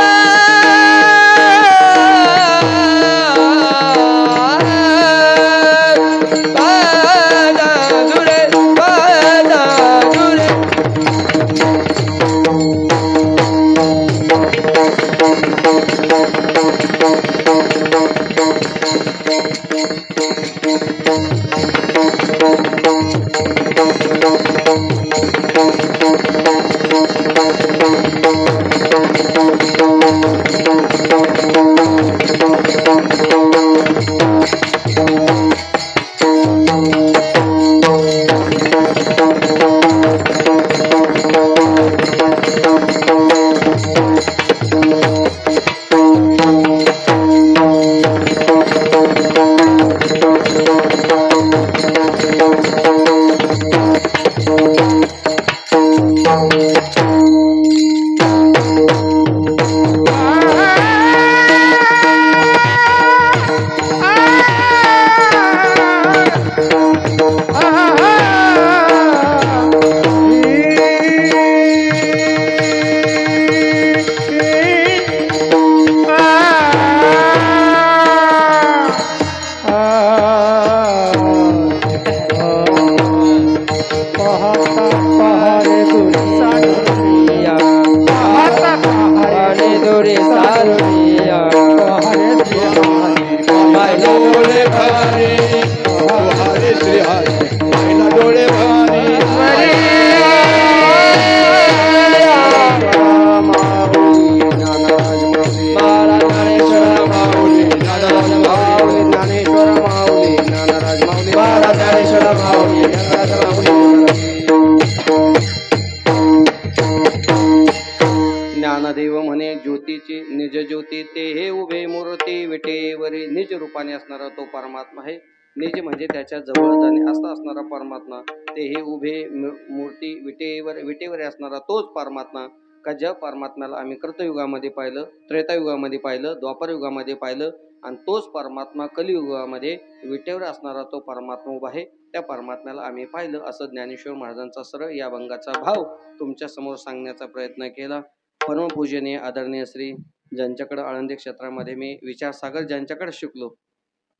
ज्ञानदेव म्हणे ज्योतीची निज ज्योती ते हे उभे मूर्ती विटेवरी निज रूपाने असणारा तो परमात्मा आहे. निज म्हणजे त्याच्या जवळ जाणे असा असणारा परमात्मा. ते हे उभे मूर्ती विटेवर असणारा तोच परमात्मा का ज्या परमात्म्याला आम्ही कृतयुगामध्ये पाहिलं, त्रेतायुगामध्ये पाहिलं, द्वापरयुगामध्ये पाहिलं आणि तोच परमात्मा कलियुगामध्ये विटेवर असणारा तो परमात्मा उभा आहे. त्या परमात्म्याला आम्ही पाहिलं असं ज्ञानेश्वर महाराजांचा सरळ या भंगाचा भाव तुमच्या समोर सांगण्याचा प्रयत्न केला. परमपूजनीय आदरणीय श्री ज्यांच्याकडे आळंदी क्षेत्रामध्ये मी विचारसागर ज्यांच्याकडे शिकलो,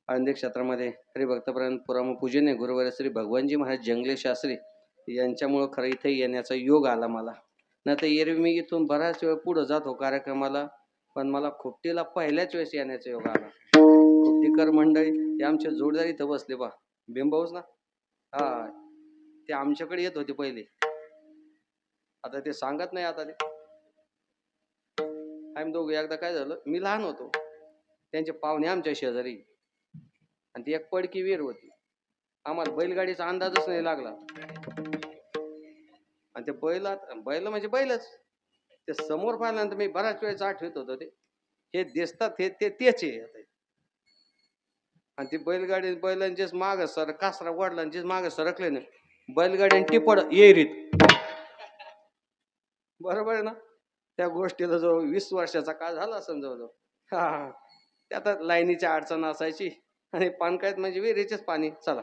आळंदी क्षेत्रामध्ये हरिभक्तपर्यंत परमपूजनीय गुरुवर श्री भगवानजी महाराज जंगले शास्त्री यांच्यामुळं खरं इथे येण्याचा योग आला मला. नाही तर एरवी मी इथून बराच वेळ पुढं जातो कार्यक्रमाला, पण मला खोपटीला पहिल्याच वेळेस येण्याचा योग आला. खोपटीकर मंडळी ते आमचे जोडदार इथं बसले बा, बिंबाऊस ना, हा ते आमच्याकडे येत होते पहिले. आता ते सांगत नाही. आता ते आम्ही दोघं एकदा काय झालं, मी लहान होतो, त्यांचे पाहुणे आमच्या शेजारी आणि ती एक पडकी विहीर होती. आम्हाला बैलगाडीचा अंदाजच नाही लागला आणि ते बैल म्हणजे बैलच ते समोर पाहिल्यानंतर मी बऱ्याच वेळेस आठवत होतो ते हे दिसतात हे तेच आहे. आणि ती बैलांचेच माग कासरा वडिलांचेच माग सरकले ना, बैलगाड्यां टिपड येरीत. बरोबर आहे ना. त्या गोष्टीला जो 20 वर्षाचा काळ झाला समजवलं. हा त्यात लाईनीच्या अडचण असायची आणि पानकायत म्हणजे विहिरीचेच पाणी. चला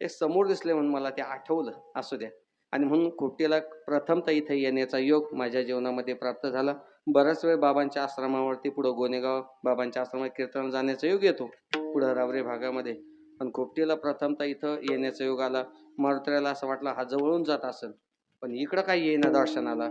एक समोर दिसले म्हणून मला ते आठवलं, असू द्या. आणि म्हणून खोपटीला प्रथमतः इथे येण्याचा योग माझ्या जीवनामध्ये प्राप्त झाला. बराच वेळ बाबांच्या आश्रमावरती पुढं गोनेगाव बाबांच्या आश्रमात कीर्तन जाण्याचा योग येतो पुढं रावरे भागामध्ये. पण खोपटीला प्रथमतः इथं येण्याचा योग आला. मारुतीला असं वाटलं हा जवळून जात असेल, पण इकडं काही येईना दर्शनाला.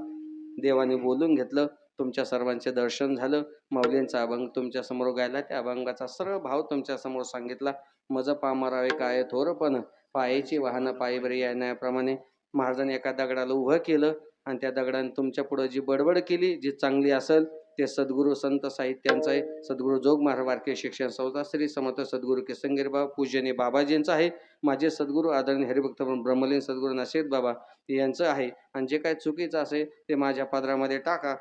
देवाने बोलून घेतलं, तुमच्या सर्वांचे दर्शन झालं. माऊलींचा अभंग तुमच्या समोर गायला, त्या अभंगाचा सरळ भाव तुमच्या समोर सांगितला. मज पामरावे काय थोरपण पायाची वाहन पायी बरी येण्याप्रमाणे महाराजांनी एका दगडाला उभं केलं आणि त्या दगडाने तुमच्या पुढं जी बडबड केली, जी चांगली असेल ते सद्गुरू संत साहित्यांचं आहे. सद्गुरू जोग महाराज वारकरी शिक्षण संस्था श्री समर्थ सद्गुरू किसनगिरी बाबा पूजनीय बाबाजींचं आहे. माझे सद्गुरू आदरणीय हरिभक्त ब्रह्मलीन सद्गुरू नशेद बाबा यांचं आहे. आणि जे काय चुकीचं असेल ते माझ्या पदरामध्ये टाका.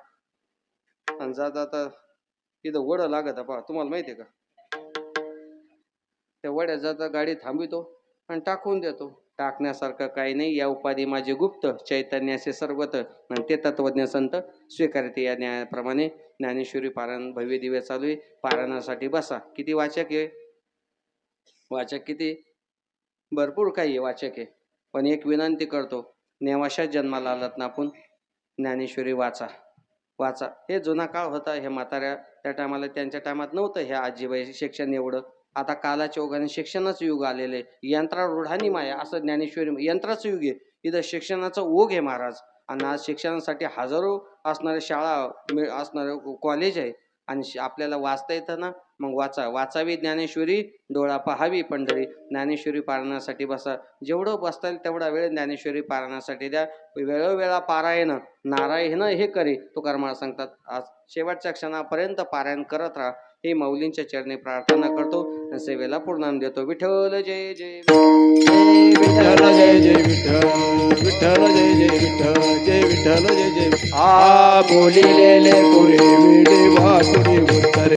आणि जाता आता इथं वड लागत पहा, तुम्हाला माहिती आहे का, त्या वड्यात जाता गाडी थांबितो आणि टाकून देतो. टाकण्यासारखं काही नाही. या उपाधी माझे गुप्त चैतन्याचे सर्वत आणि ते तत्वज्ञ संत स्वीकारते. या न्यायाप्रमाणे ज्ञानेश्वरी पारायण भव्य दिव्य चालू आहे. पारायणासाठी बसा. किती वाचक आहे? वाचक किती? भरपूर काही आहे वाचक आहे. पण एक विनंती करतो, नेवाशात जन्माला आलात ना आपण, ज्ञानेश्वरी वाचा वाचा. हे जुना काळ होता. हे म्हाताऱ्या त्या टायमाला त्यांच्या टायमात नव्हतं हे आजीबाई शिक्षण एवढं. आता कालाच्या ओघाने शिक्षणाचं युग आलेलं आहे. यंत्रारूढानी माया असं ज्ञानेश्वरी यंत्राचं युग आहे. इथं शिक्षणाचं ओघ आहे महाराज. आणि आज शिक्षणासाठी हजारो असणाऱ्या शाळा असणारे कॉलेज आहे. आणि आपल्याला वाचता येतं ना, मग वाचावी ज्ञानेश्वरी, डोळा पहावी पंढरी. ज्ञानेश्वरी पारायणासाठी बसा. जेवढं बसता येईल तेवढा वेळ ज्ञानेश्वरी पारायणासाठी द्या. वेळोवेळा पारायण नारायण हे करे तुकाराम महाराज सांगतात. आज शेवटच्या क्षणापर्यंत पारायण करत राहा हे माऊलींच्या चरणी प्रार्थना करतो आणि सेवेला पूर्णाम देतो. विठ्ठल जय जय विठ्ठल जय जय विठ्ठल, विठ्ठल जय जय विठ्ठल, जय विठ्ठल जय जय. आ बोलिलेले पुरे वेडे वासुरी उत्तरे